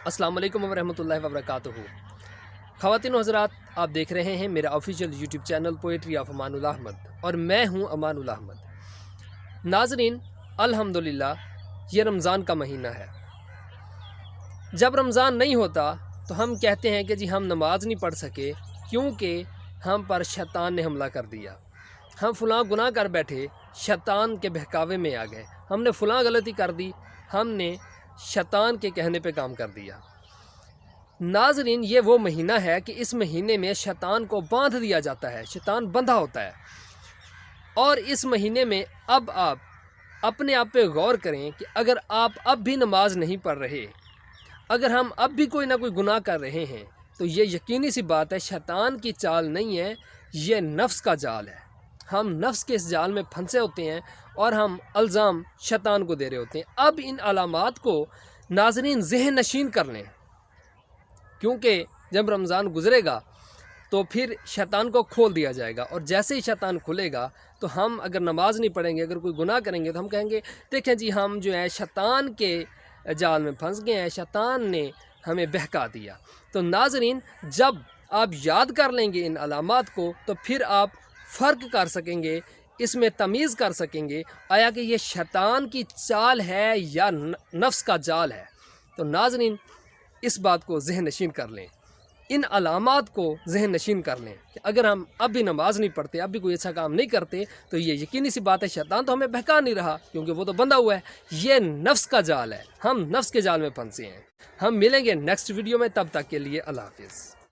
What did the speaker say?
السلام علیکم ورحمۃ اللہ وبرکاتہ۔ خواتین و حضرات، آپ دیکھ رہے ہیں میرا official YouTube channel poetry of Aman Ullah Ahmad, اور میں ہوں امان اللہ احمد۔ ناظرین، الحمدللہ یہ رمضان کا مہینہ ہے۔ جب رمضان نہیں ہوتا تو ہم کہتے ہیں کہ جی ہم نماز نہیں پڑھ سکے کیونکہ ہم پر شیطان نے حملہ کر دیا، ہم فلاں گناہ کر بیٹھے، شیطان کے بہکاوے میں آ گئے، ہم نے فلاں غلطی کر دی، ہم نے شیطان کے کہنے پہ کام کر دیا۔ ناظرین، یہ وہ مہینہ ہے کہ اس مہینے میں شیطان کو باندھ دیا جاتا ہے، شیطان بندھا ہوتا ہے۔ اور اس مہینے میں اب آپ اپنے آپ پہ غور کریں کہ اگر آپ اب بھی نماز نہیں پڑھ رہے، اگر ہم اب بھی کوئی نہ کوئی گناہ کر رہے ہیں، تو یہ یقینی سی بات ہے شیطان کی چال نہیں ہے، یہ نفس کا جال ہے۔ ہم نفس کے اس جال میں پھنسے ہوتے ہیں اور ہم الزام شیطان کو دے رہے ہوتے ہیں۔ اب ان علامات کو ناظرین ذہن نشین کر لیں، کیونکہ جب رمضان گزرے گا تو پھر شیطان کو کھول دیا جائے گا، اور جیسے ہی شیطان کھلے گا تو ہم اگر نماز نہیں پڑھیں گے، اگر کوئی گناہ کریں گے، تو ہم کہیں گے دیکھیں جی ہم جو ہے شیطان کے جال میں پھنس گئے ہیں، شیطان نے ہمیں بہکا دیا۔ تو ناظرین، جب آپ یاد کر لیں گے ان علامات کو تو پھر آپ فرق کر سکیں گے، اس میں تمیز کر سکیں گے آیا کہ یہ شیطان کی چال ہے یا نفس کا جال ہے۔ تو ناظرین، اس بات کو ذہن نشین کر لیں، ان علامات کو ذہن نشین کر لیں کہ اگر ہم اب بھی نماز نہیں پڑھتے، اب بھی کوئی اچھا کام نہیں کرتے، تو یہ یقینی سی بات ہے شیطان تو ہمیں بہکا نہیں رہا، کیونکہ وہ تو بندھا ہوا ہے۔ یہ نفس کا جال ہے، ہم نفس کے جال میں پھنسے ہیں۔ ہم ملیں گے نیکسٹ ویڈیو میں، تب تک کے لیے اللہ حافظ۔